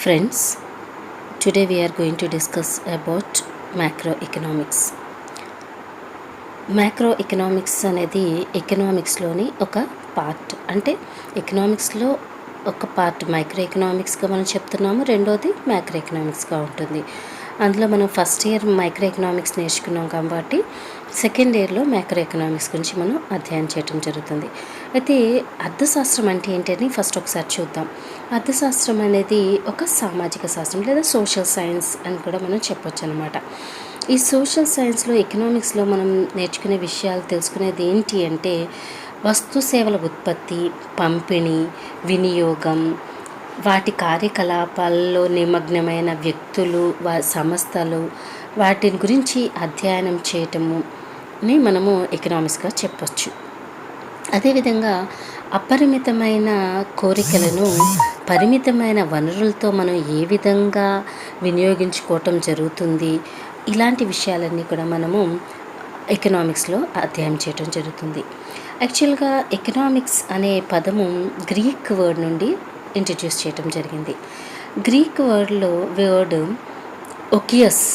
Friends, today we are going to discuss about macroeconomics. మ్యాక్రోఎకనామిక్స్ అనేది ఎకనామిక్స్లోని ఒక part. అంటే ఎకనామిక్స్లో ఒక పార్ట్ మైక్రో ఎకనామిక్స్గా మనం చెప్తున్నాము, రెండోది మ్యాక్రో ఎకనామిక్స్గా ఉంటుంది. అందులో మనం ఫస్ట్ ఇయర్ మైక్రో ఎకనామిక్స్ నేర్చుకున్నాం కాబట్టి సెకండ్ ఇయర్లో మ్యాక్రో ఎకనామిక్స్ గురించి మనం అధ్యయనం చేయడం జరుగుతుంది. అయితే అర్థశాస్త్రం అంటే ఏంటని ఫస్ట్ ఒకసారి చూద్దాం. అర్థశాస్త్రం అనేది ఒక సామాజిక శాస్త్రం లేదా సోషల్ సైన్స్ అని కూడా మనం చెప్పొచ్చు అనమాట. ఈ సోషల్ సైన్స్లో ఎకనామిక్స్లో మనం నేర్చుకునే విషయాలు తెలుసుకునేది ఏంటి అంటే వస్తు సేవల ఉత్పత్తి, పంపిణీ, వినియోగం, వాటి కార్యకలాపాల్లో నిమగ్నమైన వ్యక్తులు, సంస్థలు, వాటిని గురించి అధ్యయనం చేయటముని మనము ఎకనామిక్స్గా చెప్పొచ్చు. అదేవిధంగా అపరిమితమైన కోరికలను పరిమితమైన వనరులతో మనం ఏ విధంగా వినియోగించుకోవటం జరుగుతుంది, ఇలాంటి విషయాలన్నీ కూడా మనము ఎకనామిక్స్లో అధ్యయనం చేయడం జరుగుతుంది. యాక్చువల్గా ఎకనామిక్స్ అనే పదము గ్రీక్ వర్డ్ నుండి ఇంట్రడ్యూస్ చేయడం జరిగింది. గ్రీక్ వర్డ్ ఒకియస్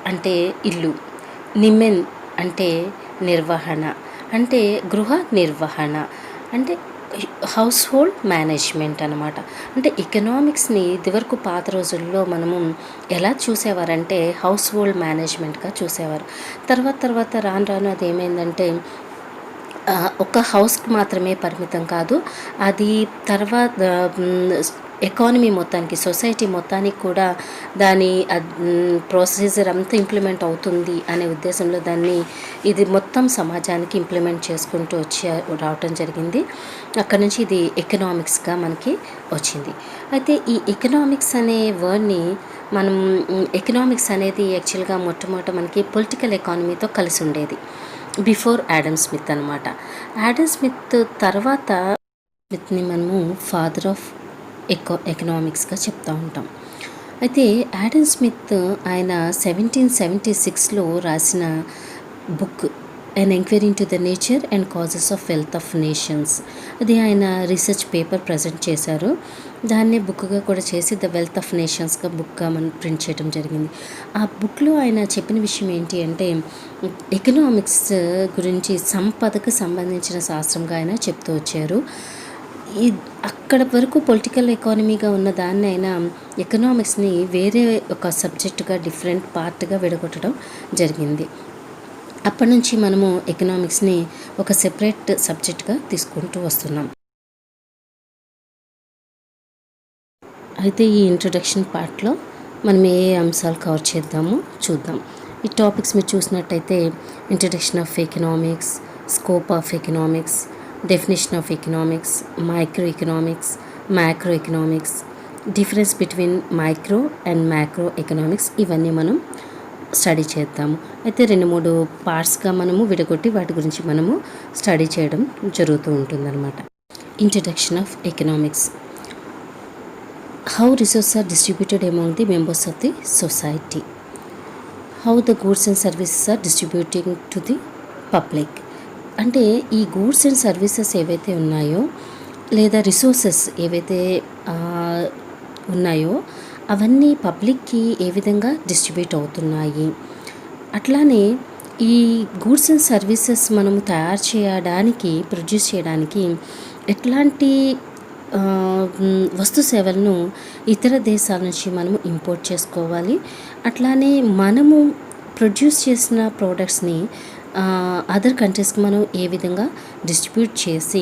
అంటే ఇల్లు, నిమెన్ అంటే నిర్వహణ, అంటే గృహ నిర్వహణ, అంటే హౌస్ హోల్డ్ మేనేజ్మెంట్ అనమాట. అంటే ఎకనామిక్స్ని ఇదివరకు పాత రోజుల్లో మనము ఎలా చూసేవారంటే హౌస్ హోల్డ్ మేనేజ్మెంట్గా చూసేవారు. తర్వాత రాను అది ఏమైందంటే ఒక హౌస్కి మాత్రమే పరిమితం కాదు, అది తర్వాత ఎకానమీ మొత్తానికి, సొసైటీ మొత్తానికి కూడా దాని ప్రొసీజర్ అంతా ఇంప్లిమెంట్ అవుతుంది అనే ఉద్దేశంలో దాన్ని ఇది మొత్తం సమాజానికి ఇంప్లిమెంట్ చేసుకుంటూ రావటం జరిగింది. అక్కడ నుంచి ఇది ఎకనామిక్స్గా మనకి వచ్చింది. అయితే ఈ ఎకనామిక్స్ అనే వర్డ్ని మనం ఎకనామిక్స్ అనేది యాక్చువల్గా మొట్టమొదట మనకి పొలిటికల్ ఎకానమీతో కలిసి ఉండేది బిఫోర్ యాడమ్ స్మిత్ అనమాట. యాడమ్ స్మిత్ తర్వాత స్మిత్ని మనము ఫాదర్ ఆఫ్ ఎకనామిక్స్గా చెప్తూ ఉంటాం. అయితే యాడమ్ స్మిత్ ఆయన 1776లో రాసిన book an enquiry into the nature and causes of wealth of nations, అది ఆయన రీసెర్చ్ పేపర్ ప్రజెంట్ చేశారు. దాన్నే బుక్గా కూడా చేసి ద వెల్త్ ఆఫ్ నేషన్స్గా బుక్గా మనం ప్రింట్ చేయడం జరిగింది. ఆ బుక్లో ఆయన చెప్పిన విషయం ఏంటి అంటే ఎకనామిక్స్ గురించి సంపదకు సంబంధించిన శాస్త్రంగా ఆయన చెప్తూ వచ్చారు. అక్కడ వరకు పొలిటికల్ ఎకానమీగా ఉన్న దాన్ని అయినా ఎకనామిక్స్ని వేరే ఒక సబ్జెక్టుగా డిఫరెంట్ పార్ట్గా విడగొట్టడం జరిగింది. అప్పటి నుంచి మనము ఎకనామిక్స్ని ఒక సెపరేట్ సబ్జెక్ట్గా తీసుకుంటూ వస్తున్నాం. అయితే ఈ ఇంట్రొడక్షన్ పార్ట్లో మనం ఏ అంశాలు కవర్ చేద్దామో చూద్దాం. ఈ టాపిక్స్ మీరు చూసినట్టయితే introduction of economics, scope of economics, definition of economics, micro economics, macro economics, difference between micro and macro economics, ఇవన్నీ మనం స్టడీ చేద్దాము. అయితే 2-3 పార్ట్స్గా మనము విడగొట్టి వాటి గురించి మనము స్టడీ చేయడం జరుగుతూ ఉంటుందన్నమాట. Introduction of economics. How resources are distributed among the members of the society, how the goods and services are distributing to the public. అంటే ఈ గూడ్స్ అండ్ సర్వీసెస్ ఏవైతే ఉన్నాయో లేదా రిసోర్సెస్ ఏవైతే ఉన్నాయో అవన్నీ పబ్లిక్కి ఏ విధంగా డిస్ట్రిబ్యూట్ అవుతున్నాయి, అట్లానే ఈ గూడ్స్ అండ్ సర్వీసెస్ మనము తయారు చేయడానికి, ప్రొడ్యూస్ చేయడానికి ఎట్లాంటి వస్తు సేవలను ఇతర దేశాల నుంచి మనము ఇంపోర్ట్ చేసుకోవాలి, అట్లానే మనము ప్రొడ్యూస్ చేసిన ప్రోడక్ట్స్ని అదర్ కంట్రీస్కి మనం ఏ విధంగా డిస్ట్రిబ్యూట్ చేసి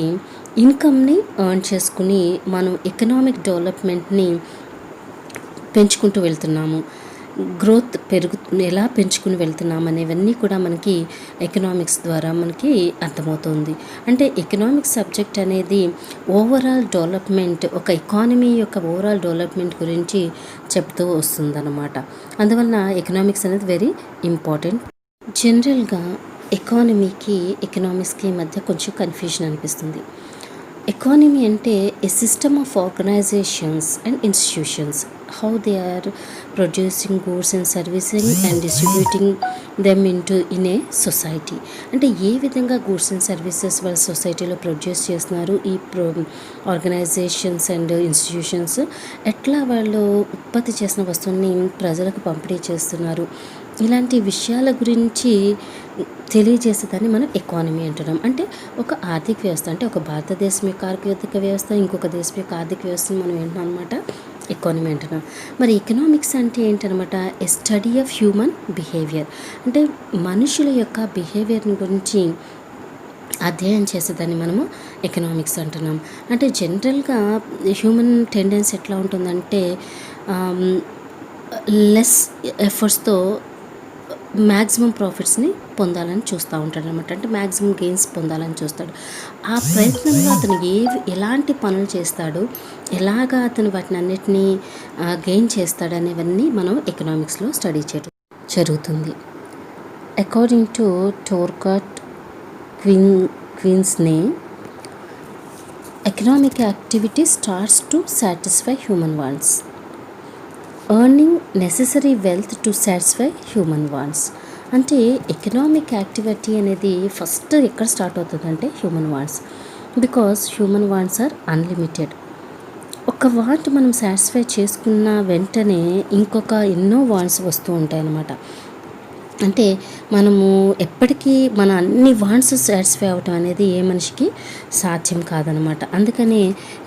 ఇన్కమ్ని ఎర్న్ చేసుకుని మనం ఎకనామిక్ డెవలప్మెంట్ని పెంచుకుంటూ వెళ్తున్నాము, గ్రోత్ ఎలా పెంచుకుని వెళ్తున్నాము అనేవన్నీ కూడా మనకి ఎకనామిక్స్ ద్వారా మనకి అర్థమవుతుంది. అంటే ఎకనామిక్స్ సబ్జెక్ట్ అనేది ఓవరాల్ డెవలప్మెంట్, ఒక ఎకానమీ యొక్క ఓవరాల్ డెవలప్మెంట్ గురించి చెప్తూ వస్తుందన్నమాట. అందువలన ఎకనామిక్స్ అనేది వెరీ ఇంపార్టెంట్. జనరల్గా ఎకానమీకి ఎకనామిక్స్కి మధ్య కొంచెం కన్ఫ్యూజన్ అనిపిస్తుంది. ఎకానమీ అంటే a system of organizations and institutions how they are producing goods and servicing and distributing them in a society. అంటే ఏ విధంగా గూడ్స్ అండ్ సర్వీసెస్ వాళ్ళ సొసైటీలో ప్రొడ్యూస్ చేస్తున్నారు, ఈ ఆర్గనైజేషన్స్ అండ్ ఇన్స్టిట్యూషన్స్ ఎట్లా వాళ్ళు ఉత్పత్తి చేసిన వస్తువుని ప్రజలకు పంపిణీ చేస్తున్నారు, ఇలాంటి విషయాల గురించి తెలియజేసేదాన్ని మనం ఎకానమీ అంటున్నాం. అంటే ఒక ఆర్థిక వ్యవస్థ, అంటే ఒక భారతదేశం యొక్క ఆర్థిక వ్యవస్థ ఇంకొక దేశం యొక్క ఆర్థిక వ్యవస్థను మనం ఏంటన్నాం అనమాట ఎకానమీ అంటున్నాం. మరి ఎకనామిక్స్ అంటే ఏంటనమాట, ఏ స్టడీ ఆఫ్ హ్యూమన్ బిహేవియర్. అంటే మనుషుల యొక్క బిహేవియర్ని గురించి అధ్యయనం చేసేదాన్ని మనము ఎకనామిక్స్ అంటున్నాం. అంటే జనరల్గా హ్యూమన్ టెండెన్సీ ఎట్లా ఉంటుందంటే లెస్ ఎఫర్ట్స్తో మ్యాక్సిమం ప్రాఫిట్స్ని పొందాలని చూస్తూ ఉంటాడు అనమాట. అంటే మ్యాక్సిమం గెయిన్స్ పొందాలని చూస్తాడు. ఆ ప్రయత్నంలో అతను ఎలాంటి పనులు చేస్తాడు, ఎలాగా అతను వాటిని అన్నిటినీ గెయిన్ చేస్తాడు అనేవన్నీ మనం ఎకనామిక్స్లో స్టడీ చేయడం జరుగుతుంది. According to Torkat Queens name, economic activity starts to satisfy human wants, earning necessary wealth to satisfy human wants. అంటే ఎకనామిక్ యాక్టివిటీ అనేది ఫస్ట్ ఎక్కడ స్టార్ట్ అవుతుందంటే human wants. Because human wants are unlimited. ఒక want మనం satisfy చేసుకున్న వెంటనే ఇంకొక ఎన్నో వాంట్స్ వస్తూ ఉంటాయి అన్నమాట. అంటే మనము ఎప్పటికీ మన అన్ని వాంట్స్ సాటిస్ఫై అవ్వటం అనేది ఏ మనిషికి సాధ్యం కాదనమాట. అందుకని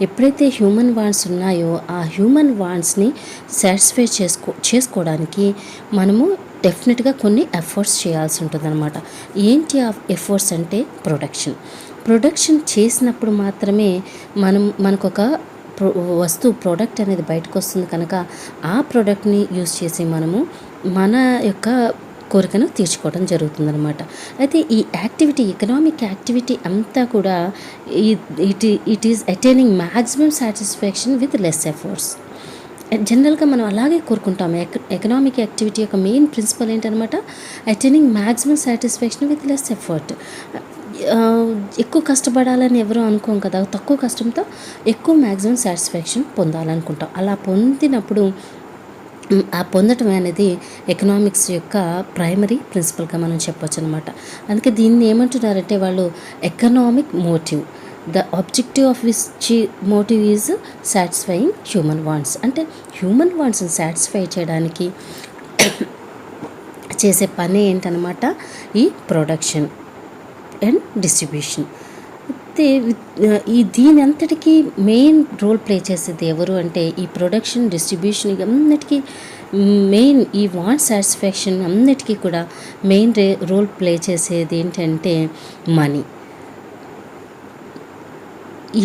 ఎప్పుడైతే హ్యూమన్ వాంట్స్ ఉన్నాయో ఆ హ్యూమన్ వాంట్స్ని సాటిస్ఫై చేసుకోవడానికి మనము డెఫినెట్గా కొన్ని ఎఫర్ట్స్ చేయాల్సి ఉంటుంది అనమాట. ఏంటి ఆ ఎఫర్ట్స్ అంటే ప్రొడక్షన్ చేసినప్పుడు మాత్రమే మనకొక ప్రోడక్ట్ అనేది బయటకు వస్తుంది. కనుక ఆ ప్రోడక్ట్ని యూజ్ చేసి మనము మన యొక్క కోరికను తీర్చుకోవడం జరుగుతుందనమాట. అయితే ఈ యాక్టివిటీ, ఎకనామిక్ యాక్టివిటీ అంతా కూడా it is attaining maximum satisfaction with less efforts. జనరల్గా మనం అలాగే కోరుకుంటాం. ఎకనామిక్ యాక్టివిటీ యొక్క మెయిన్ ప్రిన్సిపల్ ఏంటనమాట, attaining maximum satisfaction with less effort. ఎక్కువ కష్టపడాలని ఎవరు అనుకోం కదా, తక్కువ కష్టంతో ఎక్కువ మ్యాక్సిమం సాటిస్ఫాక్షన్ పొందాలనుకుంటాం. అలా పొందినప్పుడు ఆ పొందటం అనేది ఎకనామిక్స్ యొక్క ప్రైమరీ ప్రిన్సిపల్గా మనం చెప్పొచ్చు అనమాట. అందుకే దీన్ని ఏమంటున్నారంటే వాళ్ళు economic motive, the objective of which motive is satisfying human wants. అంటే హ్యూమన్ వాంట్స్ని సాటిస్ఫై చేయడానికి చేసే పని ఏంటనమాట ఈ ప్రొడక్షన్ అండ్ డిస్ట్రిబ్యూషన్. అయితే దీని అంతటికీ మెయిన్ రోల్ ప్లే చేసేది ఎవరు అంటే ఈ ప్రొడక్షన్, డిస్ట్రిబ్యూషన్ అన్నిటికీ మెయిన్, ఈ వాంట్ సాటిస్ఫాక్షన్ అన్నిటికీ కూడా మెయిన్ రోల్ ప్లే చేసేది ఏంటంటే మనీ.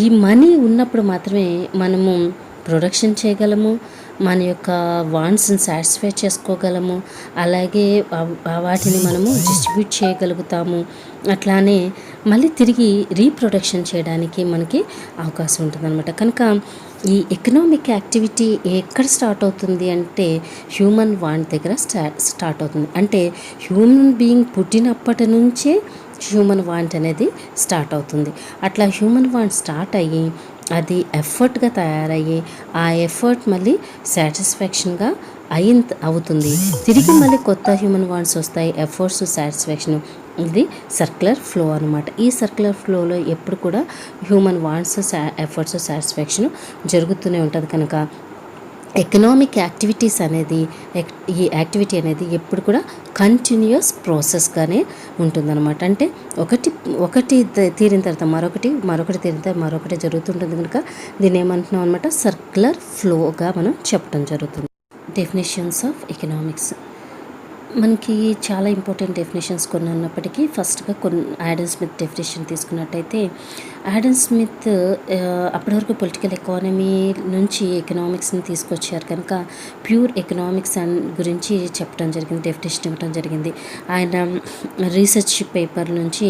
ఈ మనీ ఉన్నప్పుడు మాత్రమే మనము ప్రొడక్షన్ చేయగలము, మన యొక్క వాంట్స్ని సాటిస్ఫై చేసుకోగలము, అలాగే వాటిని మనము డిస్ట్రిబ్యూట్ చేయగలుగుతాము. అట్లానే మళ్ళీ తిరిగి రీప్రొడక్షన్ చేయడానికి మనకి అవకాశం ఉంటుందన్నమాట. కనుక ఈ ఎకనామిక్ యాక్టివిటీ ఎక్కడ స్టార్ట్ అవుతుంది అంటే హ్యూమన్ వాంట్ దగ్గర స్టార్ట్ అవుతుంది. అంటే హ్యూమన్ బీయింగ్ పుట్టినప్పటి నుంచే హ్యూమన్ వాంట్ అనేది స్టార్ట్ అవుతుంది. అట్లా హ్యూమన్ వాంట్ స్టార్ట్ అయ్యి అది ఎఫర్ట్గా తయారయ్యి ఆ ఎఫర్ట్ మళ్ళీ సాటిస్ఫాక్షన్గా అవుతుంది. తిరిగి మళ్ళీ కొత్త హ్యూమన్ వాంట్స్ వస్తాయి, ఎఫర్ట్స్, సాటిస్ఫాక్షన్. ఇది సర్క్యులర్ ఫ్లో అనమాట. ఈ సర్క్యులర్ ఫ్లోలో ఎప్పుడు కూడా హ్యూమన్ వాంట్స్, ఎఫర్ట్స్, సాటిస్ఫాక్షన్ జరుగుతూనే ఉంటుంది. కనుక ఎకనామిక్ యాక్టివిటీస్ అనేది, ఈ యాక్టివిటీ అనేది ఎప్పుడు కూడా కంటిన్యూస్ ప్రాసెస్గానే ఉంటుందన్నమాట. అంటే ఒకటి తీరిన తర్వాత మరొకటి తీరిన తర్వాత మరొకటి జరుగుతుంటుంది. కనుక దీన్ని ఏమంటున్నాం అనమాట, సర్క్యులర్ ఫ్లోగా మనం చెప్పడం జరుగుతుంది. డెఫినేషన్స్ ఆఫ్ ఎకనామిక్స్ మనకి చాలా ఇంపార్టెంట్ డెఫినేషన్స్ కొన్ని ఉన్నప్పటికీ ఫస్ట్గా ఆడమ్ స్మిత్ డెఫినేషన్ తీసుకున్నట్టయితే, ఆడమ్ స్మిత్ అప్పటి వరకు పొలిటికల్ ఎకానమీ నుంచి ఎకనామిక్స్ని తీసుకొచ్చారు. కనుక ప్యూర్ ఎకనామిక్స్ గురించి చెప్పడం జరిగింది, డెఫినేషన్ ఇవ్వడం జరిగింది. ఆయన రీసెర్చ్ పేపర్ నుంచి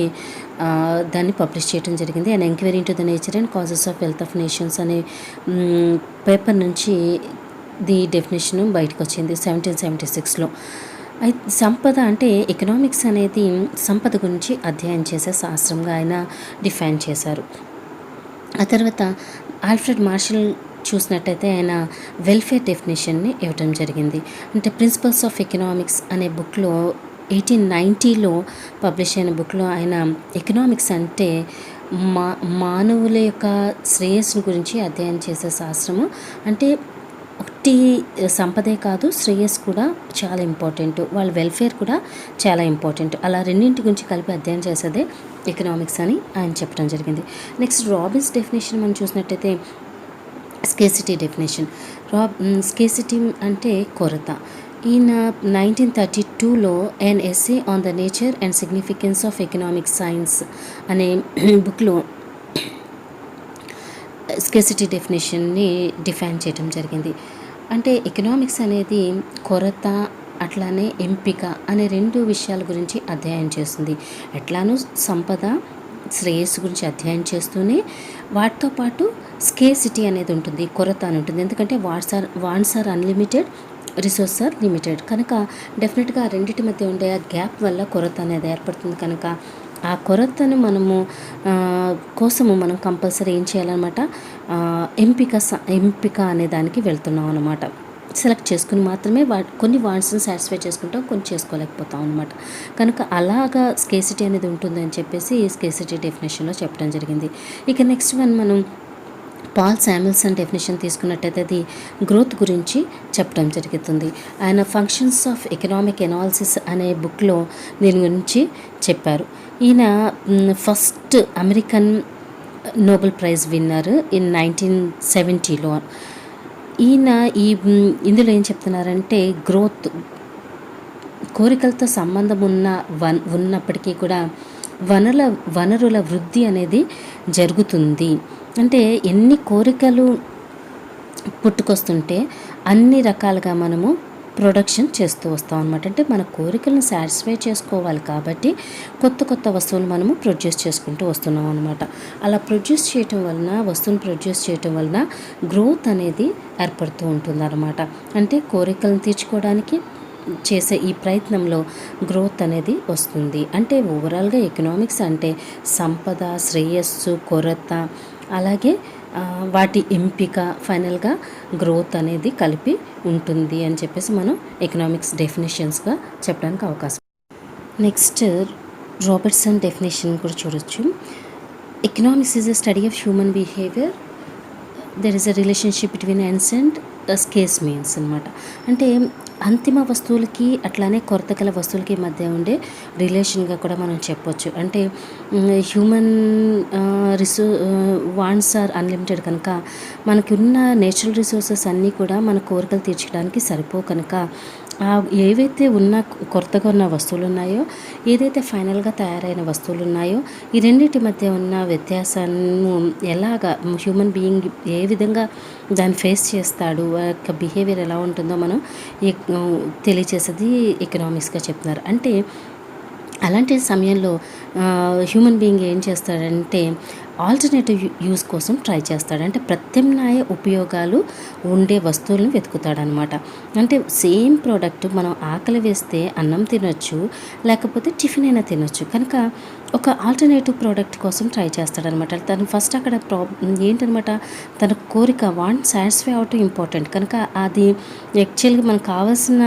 దాన్ని పబ్లిష్ చేయడం జరిగింది. And enquiry into the nature and causes of wealth of nations అనే పేపర్ నుంచి ది డెఫినేషన్ బయటకు వచ్చింది 1776లో. సంపద అంటే ఎకనామిక్స్ అనేది సంపద గురించి అధ్యయనం చేసే శాస్త్రంగా ఆయన డిఫైన్ చేశారు. ఆ తర్వాత ఆల్ఫ్రెడ్ మార్షల్ చూసినట్టయితే ఆయన వెల్ఫేర్ డెఫినేషన్ని ఇవ్వడం జరిగింది. అంటే ప్రిన్సిపల్స్ ఆఫ్ ఎకనామిక్స్ అనే బుక్లో 1890లో పబ్లిష్ అయిన బుక్లో ఆయన ఎకనామిక్స్ అంటే మానవుల యొక్క శ్రేయస్సును గురించి అధ్యయనం చేసే శాస్త్రము. అంటే ఒకటి సంపదే కాదు, శ్రేయస్సు కూడా చాలా ఇంపార్టెంట్, వాళ్ళ వెల్ఫేర్ కూడా చాలా ఇంపార్టెంట్. అలా రెండింటి గురించి కలిపి అధ్యయనం చేసేదే ఎకనామిక్స్ అని ఆయన చెప్పడం జరిగింది. నెక్స్ట్ రాబిన్స్ డెఫినేషన్ మనం చూసినట్టయితే స్కేసిటీ డెఫినేషన్. స్కేసిటీ అంటే కొరత. ఈయన 1932లో an essay on the nature and significance of economic science అనే బుక్లో స్కేసిటీ డెఫినేషన్ని డిఫైన్ చేయడం జరిగింది. అంటే ఎకనామిక్స్ అనేది కొరత అట్లానే ఎంపిక అనే రెండు విషయాల గురించి అధ్యయనం చేస్తుంది. ఎట్లానూ సంపద శ్రేయస్సు గురించి అధ్యయనం చేస్తూనే వాటితో పాటు స్కేసిటీ అనేది ఉంటుంది, కొరత అని ఉంటుంది. ఎందుకంటే wants are unlimited, resource are limited. కనుక డెఫినెట్గా ఆ రెండింటి మధ్య ఉండే ఆ గ్యాప్ వల్ల కొరత అనేది ఏర్పడుతుంది. కనుక ఆ కొరతను కోసము మనం కంపల్సరీ ఏం చేయాలన్నమాట, ఎంపిక అనే దానికి వెళ్తున్నాం అనమాట. సెలెక్ట్ చేసుకుని మాత్రమే కొన్ని వాంట్స్ని సాటిస్ఫై చేసుకుంటాం, కొన్ని చేసుకోలేకపోతాం అనమాట. కనుక అలాగా స్కేసిటీ అనేది ఉంటుందని చెప్పేసి స్కేసిటీ డెఫినేషన్లో చెప్పడం జరిగింది. ఇక నెక్స్ట్ వన్ మనం పాల్ శామ్యుల్సన్ డెఫినేషన్ తీసుకున్నట్టయితే అది గ్రోత్ గురించి చెప్పడం జరుగుతుంది. ఆయన ఫంక్షన్స్ ఆఫ్ ఎకనామిక్ ఎనాలిసిస్ అనే బుక్లో దీని గురించి చెప్పారు. ఈయన first American Nobel prize winner in 1970లో. ఈయన ఇందులో ఏం చెప్తున్నారంటే గ్రోత్ కోరికలతో సంబంధం ఉన్నప్పటికీ కూడా వనరుల వృద్ధి అనేది జరుగుతుంది. అంటే ఎన్ని కోరికలు పుట్టుకొస్తుంటే అన్ని రకాలుగా మనము ప్రొడక్షన్ చేస్తూ వస్తాం అనమాట. అంటే మన కోరికలను సాటిస్ఫై చేసుకోవాలి కాబట్టి కొత్త వస్తువులు మనము ప్రొడ్యూస్ చేసుకుంటూ వస్తున్నాం అనమాట. అలా వస్తువును ప్రొడ్యూస్ చేయటం వలన గ్రోత్ అనేది ఏర్పడుతూ ఉంటుంది అనమాట. అంటే కోరికలను తీర్చుకోవడానికి చేసే ఈ ప్రయత్నంలో గ్రోత్ అనేది వస్తుంది. అంటే ఓవరాల్గా ఎకనామిక్స్ అంటే సంపద, శ్రేయస్సు, కొరత, అలాగే వాటి ఎంపిక, ఫైనల్గా గ్రోత్ అనేది కలిపి ఉంటుంది అని చెప్పేసి మనం ఎకనామిక్స్ డెఫినేషన్స్గా చెప్పడానికి అవకాశం. నెక్స్ట్ రాబర్ట్సన్ డెఫినేషన్ కూడా చూడొచ్చు. Economics is a study of human behaviour. There is a relationship between ends and scarce means అనమాట. అంటే అంతిమ వస్తువులకి అట్లానే కొరత గల వస్తువులకి మధ్య ఉండే రిలేషన్గా కూడా మనం చెప్పొచ్చు. అంటే హ్యూమన్ వాంట్స్ ఆర్ అన్లిమిటెడ్ కనుక మనకి ఉన్న నేచురల్ రిసోర్సెస్ అన్నీ కూడా మన కోరికలు తీర్చడానికి సరిపో కనుక ఏవైతే కొరతగా ఉన్న వస్తువులు ఉన్నాయో, ఏదైతే ఫైనల్గా తయారైన వస్తువులు ఉన్నాయో, ఈ రెండింటి మధ్య ఉన్న వ్యత్యాసాన్ని ఎలాగా హ్యూమన్ బీయింగ్ ఏ విధంగా దాన్ని ఫేస్ చేస్తాడు, యొక్క బిహేవియర్ ఎలా ఉంటుందో మనం తెలియచేసేది ఎకనామిక్స్గా చెప్తున్నారు. అంటే అలాంటి సమయంలో హ్యూమన్ బీయింగ్ ఏం చేస్తాడంటే ఆల్టర్నేటివ్ యూస్ కోసం ట్రై చేస్తాడు. అంటే ప్రత్యామ్నాయ ఉపయోగాలు ఉండే వస్తువులను వెతుకుతాడనమాట. అంటే సేమ్ ప్రోడక్ట్ మనం ఆకలి వేస్తే అన్నం తినొచ్చు, లేకపోతే టిఫిన్ అయినా తినొచ్చు. కనుక ఒక ఆల్టర్నేటివ్ ప్రోడక్ట్ కోసం ట్రై చేస్తాడనమాట. తను ఫస్ట్ అక్కడ ఏంటనమాట, తన కోరిక సాటిస్ఫై అవటం ఇంపార్టెంట్. కనుక అది యాక్చువల్గా మనకు కావాల్సిన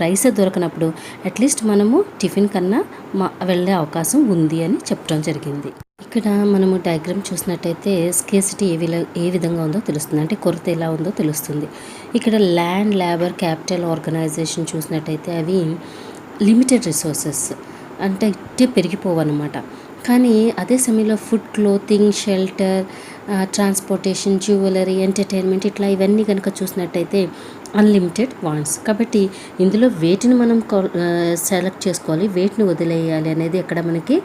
రైసే దొరకనప్పుడు అట్లీస్ట్ మనము టిఫిన్ కన్నా వెళ్ళే అవకాశం ఉంది అని చెప్పడం జరిగింది. ఇక్కడ మనము డయాగ్రామ్ చూసినట్టయితే స్కేసిటీ ఏ విధంగా ఉందో తెలుస్తుంది. అంటే కొరత ఎలా ఉందో తెలుస్తుంది. ఇక్కడ ల్యాండ్, లేబర్, క్యాపిటల్, ఆర్గనైజేషన్ చూసినట్టయితే అవి లిమిటెడ్ రిసోర్సెస్, అంటే పెరిగిపోవన్నమాట. కానీ అదే సమయంలో food, clothing, shelter, transportation, jewellery, entertainment ఇట్లా ఇవన్నీ కనుక చూసినట్టయితే అన్లిమిటెడ్ వాంట్స్. కాబట్టి ఇందులో వేటిని మనం సెలెక్ట్ చేసుకోవాలి, వేటిని వదిలేయాలి అనేది అక్కడ మనకి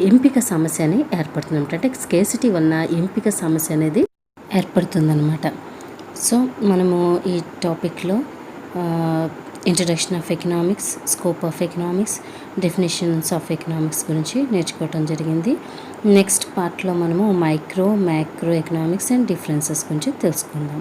ఎంపిక సమస్య అని ఏర్పడుతుంది. అంటే స్కేసిటీ వలన ఎంపిక సమస్య అనేది ఏర్పడుతుందన్నమాట. సో మనము ఈ టాపిక్లో introduction of economics, scope of economics, definitions of economics గురించి నేర్చుకోవటం జరిగింది. నెక్స్ట్ పార్ట్లో మనము micro, macro economics and differences గురించి తెలుసుకుందాం.